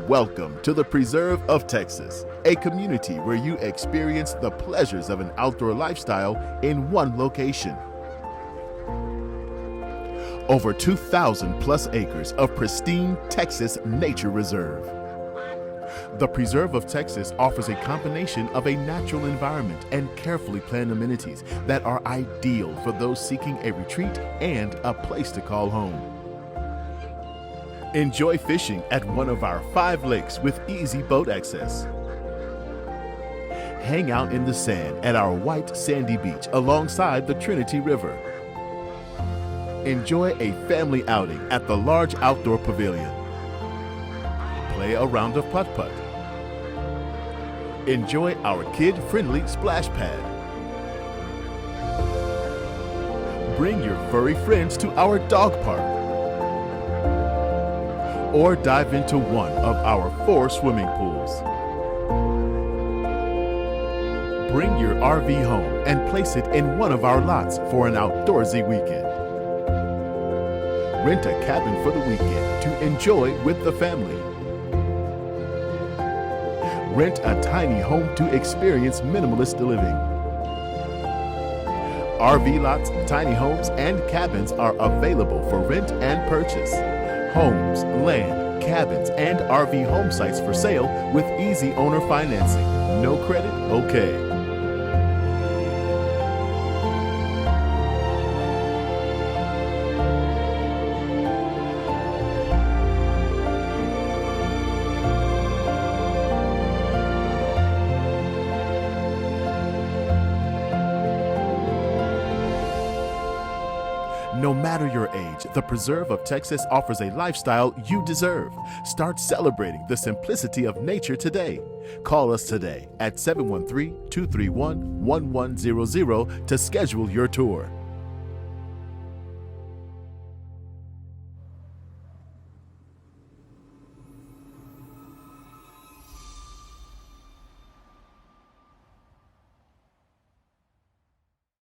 Welcome to the Preserve of Texas, a community where you experience the pleasures of an outdoor lifestyle in one location. Over 2,000 plus acres of pristine Texas nature reserve. The Preserve of Texas offers a combination of a natural environment and carefully planned amenities that are ideal for those seeking a retreat and a place to call home. Enjoy fishing at one of our 5 lakes with easy boat access. Hang out in the sand at our white sandy beach alongside the Trinity River. Enjoy a family outing at the large outdoor pavilion. Play a round of putt-putt. Enjoy our kid-friendly splash pad. Bring your furry friends to our dog park. Or dive into one of our 4 swimming pools. Bring your RV home and place it in one of our lots for an outdoorsy weekend. Rent a cabin for the weekend to enjoy with the family. Rent a tiny home to experience minimalist living. RV lots, tiny homes, and cabins are available for rent and purchase. Homes, land, cabins, and RV home sites for sale with easy owner financing. No credit? Okay. No matter your age, the Preserve of Texas offers a lifestyle you deserve. Start celebrating the simplicity of nature today. Call us today at 713-231-1100 to schedule your tour.